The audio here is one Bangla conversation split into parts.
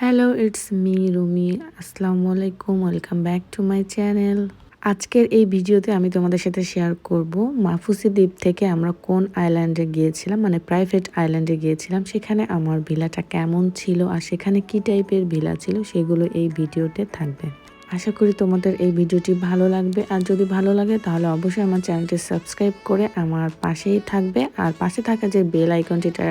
Hello, it's me Rumi. আসসালামু আলাইকুম, welcome back to my channel. আজকের এই ভিডিওতে আমি তোমাদের সাথে শেয়ার করব মাফুসি দ্বীপ থেকে আমরা কোন আইল্যান্ডে গিয়েছিলাম, মানে প্রাইভেট আইল্যান্ডে গিয়েছিলাম। সেখানে আমার ভিলাটা কেমন ছিল আর সেখানে কি টাইপের ভিলা ছিল সেগুলো এই ভিডিওতে থাকবে। আশা করি তোমাদের এই ভিডিওটি ভালো লাগবে, আর যদি ভালো লাগে তাহলে অবশ্যই আমার চ্যানেলটি সাবস্ক্রাইব করে আমার পাশেই থাকবে, আর পাশে থাকা যে বেল আইকনটিটা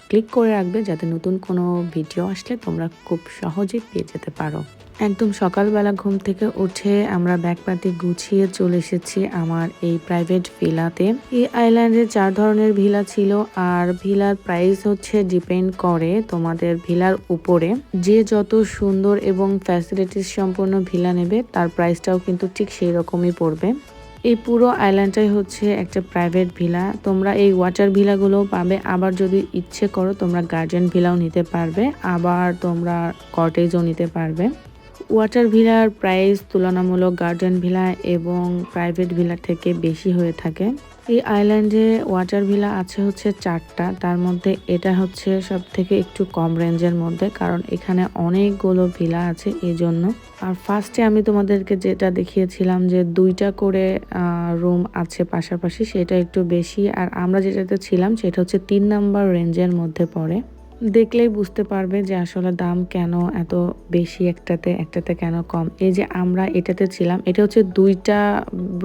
ক্লিক করে রাখবে যাতে নতুন কোনো ভিডিও আসলে তোমরা খুব সহজেই পেয়ে যেতে পারো। একদম সকালবেলা ঘুম থেকে উঠে আমরা ব্যাগপাতি গুছিয়ে চলে এসেছি আমার এই প্রাইভেট ভিলাতে। এই আইল্যান্ডে 4 ধরনের ভিলা ছিল, আর ভিলার প্রাইস হচ্ছে ডিপেন্ড করে তোমাদের ভিলার উপরে। যে যত সুন্দর এবং ফ্যাসিলিটিস সম্পন্ন ভিলা নেবে তার প্রাইসটাও কিন্তু ঠিক সেই রকমই পড়বে। এই পুরো আইল্যান্ডটাই হচ্ছে একটা প্রাইভেট ভিলা। তোমরা এই ওয়াটার ভিলাগুলো পাবে, আবার যদি ইচ্ছে করো তোমরা গার্ডেন ভিলাও নিতে পারবে, আবার তোমরা কটেজও নিতে পারবে। ওয়াটার ভিলার প্রাইস তুলনামূলক গার্ডেন ভিলা এবং প্রাইভেট ভিলা থেকে বেশি হয়ে থাকে। এই আইল্যান্ডে ওয়াটার ভিলা আছে হচ্ছে 4টা, তার মধ্যে এটা হচ্ছে সব থেকে একটু কম রেঞ্জের মধ্যে, কারণ এখানে অনেকগুলো ভিলা আছে এই জন্য। আর ফার্স্টে আমি তোমাদেরকে যেটা দেখিয়েছিলাম যে 2টা করে রুম আছে পাশাপাশি, সেটা একটু বেশি। আর আমরা যেটাতে ছিলাম সেটা হচ্ছে 3 নাম্বার রেঞ্জের মধ্যে পড়ে। দেখলেই বুঝতে পারবে যে আসলে দাম কেন এত বেশি একটাতে কেন কম। এই যে আমরা এটাতে ছিলাম, এটা হচ্ছে 2টা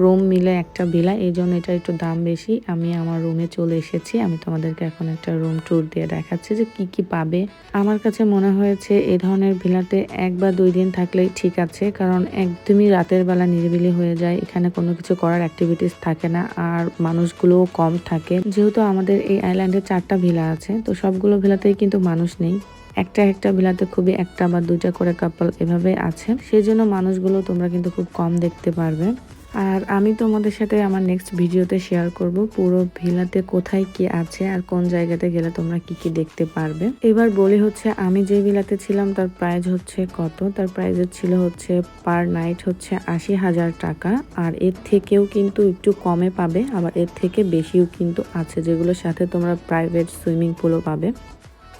রুম মিলে একটা ভিলা, এই জন্য এটা একটু দাম বেশি। আমি আমার রুমে চলে এসেছি, আমি তোমাদেরকে এখন একটা রুম ট্যুর দিয়ে দেখাচ্ছি যে কি কি পাবে। আমার কাছে মনে হয়েছে এই ধরনের ভিলাতে 1 বা 2 দিন থাকলেই ঠিক আছে, কারণ একদমই রাতের বেলা নিরিবিলি হয়ে যায়, এখানে কোনো কিছু করার অ্যাক্টিভিটিস থাকে না, আর মানুষগুলোও কম থাকে। যেহেতু আমাদের এই আইল্যান্ডে 4টা ভিলা আছে, তো সবগুলো ভিলাতেই কিন্তু মানুষ নেই। একটা ভিলাতে খুবই 1টা বা 2টা করে কাপল এভাবে আছে, সেই জন্য মানুষগুলো তোমরা কিন্তু খুব কম দেখতে পারবে। আর আমি তোমাদের সাথে আমার নেক্সট ভিডিওতে শেয়ার করব পুরো ভিলাতে কোথায় কি আছে আর কোন জায়গাতে গেলে তোমরা কি কি দেখতে পারবে। এবার বলি হচ্ছে আমি যে ভিলাতে ছিলাম তার প্রাইস হচ্ছে কত। তার প্রাইস ছিল হচ্ছে পার নাইট হচ্ছে 80,000 টাকা, আর এর থেকেও কিন্তু একটু কমে পাবে, আবার এর থেকে বেশিও কিন্তু আছে, যেগুলোর সাথে তোমরা প্রাইভেট সুইমিং পুলও পাবে।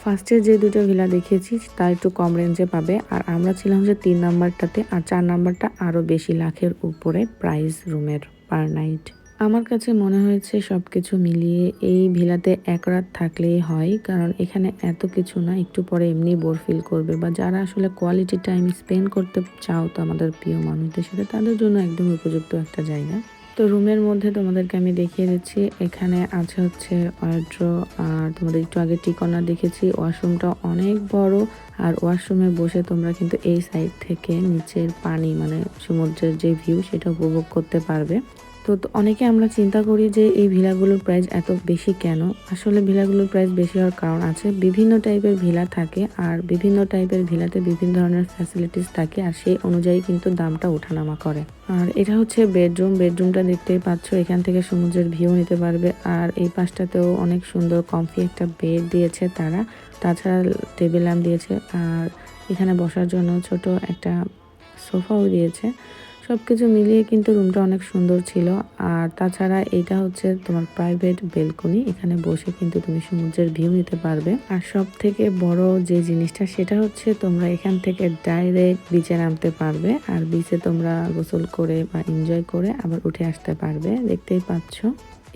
ফার্স্টে যে 2টা ভিলা দেখিয়েছি তার একটু কম রেঞ্জে পাবে, আর আমরা ছিলাম হচ্ছে 3 নাম্বারটাতে, আর 4 নাম্বারটা আরও বেশি, লাখের উপরে প্রাইস রুমের পার নাইট। আমার কাছে মনে হয়েছে সবকিছু মিলিয়ে এই ভিলাতে 1 রাত থাকলেই হয়, কারণ এখানে এত কিছু না, একটু পরে এমনি বোর ফিল করবে, বা যারা আসলে কোয়ালিটি টাইম স্পেন্ড করতে চাও তো আমাদের প্রিয় মানুষদের সাথে, তাদের জন্য একদম উপযুক্ত একটা জায়গা। তো রুমের মধ্যে তোমাদেরকে আমি দেখিয়ে দিচ্ছি, এখানে আছে হচ্ছে ওয়ার্ড্রো, আর তোমাদের একটু আগে টি কর্নার দেখেছি। ওয়াশরুমটা অনেক বড়, আর ওয়াশরুমে বসে তোমরা কিন্তু এই সাইড থেকে নিচের পানি, মানে সমুদ্রের যে ভিউ, সেটা উপভোগ করতে পারবে। তো অনেকে আমরা চিন্তা করি যে এই ভিলাগুলোর প্রাইস এত বেশি কেন। আসলে ভিলাগুলোর প্রাইস বেশি হওয়ার কারণ আছে, বিভিন্ন টাইপের ভিলা থাকে, আর বিভিন্ন টাইপের ভিলাতে বিভিন্ন ধরনের ফ্যাসিলিটিস থাকে, আর সেই অনুযায়ী কিন্তু দামটা ওঠানামা করে। আর এটা হচ্ছে বেডরুমটা দেখতেই পাচ্ছ, এখান থেকে সমুদ্রের ভিউ নিতে পারবে। আর এই পাশটাতেও অনেক সুন্দর কমফি একটা বেড দিয়েছে তারা, তাছাড়া টেবিল ল্যাম্প দিয়েছে, আর এখানে বসার জন্য ছোট একটা সোফাও দিয়েছে। সবকিছু মিলিয়ে কিন্তু রুমটা অনেক সুন্দর ছিল। আর তাছাড়া এটা হচ্ছে তোমার প্রাইভেট বেলকনি, এখানে বসে কিন্তু তুমি সমুদ্রের ভিউ নিতে পারবে। আর সব থেকে বড় যে জিনিসটা সেটা হচ্ছে তোমরা এখান থেকে ডাইরেক্ট বিচে নামতে পারবে, আর বিচে তোমরা গোসল করে বা এনজয় করে আবার উঠে আসতে পারবে। দেখতেই পাচ্ছ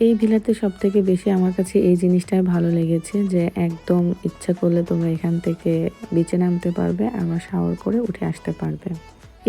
এই ভিলাতে সব থেকে বেশি আমার কাছে এই জিনিসটাই ভালো লেগেছে, যে একদম ইচ্ছা করলে তোমরা এখান থেকে বিচে নামতে পারবে, আবার শাওয়ার করে উঠে আসতে পারবে।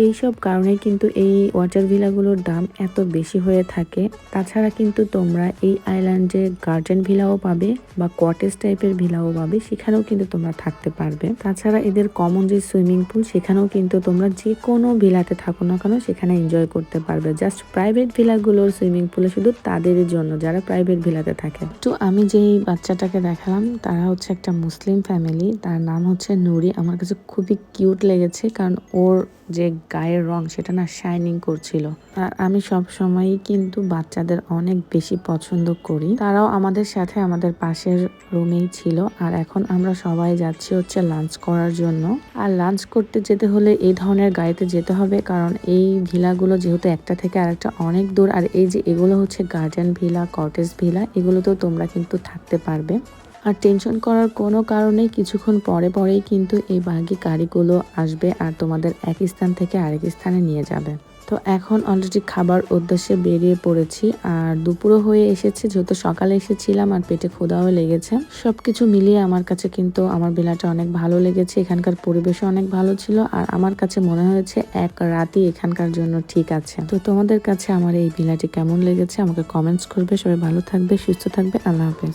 এইসব কারণে কিন্তু এই ওয়াটার ভিলাগুলোর দাম এত বেশি হয়ে থাকে। তাছাড়া কিন্তু তোমরা এই আইল্যান্ডে গার্ডেন ভিলাও পাবে বা কটেজ টাইপের ভিলাও পাবে, সেখানেও কিন্তু তোমরা থাকতে পারবে। তাছাড়া এদের কমন যে সুইমিং পুল, সেখানেও কিন্তু তোমরা যে কোনো ভিলাতে থাকো না কেন সেখানে এনজয় করতে পারবে। জাস্ট প্রাইভেট ভিলাগুলোর সুইমিং পুলে শুধু তাদের জন্য যারা প্রাইভেট ভিলাতে থাকে। তো আমি যেই বাচ্চাটাকে দেখালাম তারা হচ্ছে একটা মুসলিম ফ্যামিলি, তার নাম হচ্ছে নুরি। আমার কাছে খুবই কিউট লেগেছে, কারণ ওর যে গায়ের রং সেটা না শাইনিং করছিল। আর আমি সব সময়ই কিন্তু বাচ্চাদের অনেক বেশি পছন্দ করি। তারাও আমাদের সাথে আমাদের পাশের রুমেই ছিল। আর এখন আমরা সবাই যাচ্ছি হচ্ছে লাঞ্চ করার জন্য। আর লাঞ্চ করতে যেতে হলে এই ধরনের গাড়িতে যেতে হবে, কারণ এই ভিলাগুলো যেহেতু একটা থেকে আরেকটা অনেক দূর। আর এই যে এগুলো হচ্ছে গার্ডেন ভিলা, কটেজ ভিলা, এগুলোতেও তোমরা কিন্তু থাকতে পারবে। আর টেনশন করার কোনো কারণেই কিছুক্ষণ পরেই কিন্তু এই বাঘি গাড়িগুলো আসবে আর তোমাদের এক স্থান থেকে আরেক স্থানে নিয়ে যাবে। তো এখন অলরেডি খাবার উদ্দেশ্যে বেরিয়ে পড়েছি আর দুপুরও হয়ে এসেছে, যেহেতু সকালে এসেছিলাম আর পেটে ক্ষুধাও লেগেছে। সবকিছু মিলিয়ে আমার কাছে কিন্তু আমার ভিলাটা অনেক ভালো লেগেছে। এখানকার পরিবেশও অনেক ভালো ছিল আর আমার কাছে মনে হয়েছে এক রাতই এখানকার জন্য ঠিক আছে। তো তোমাদের কাছে আমার এই ভিলাটি কেমন লেগেছে আমাকে কমেন্টস করবে। সবাই ভালো থাকবে, সুস্থ থাকবে। আল্লাহ হাফেজ।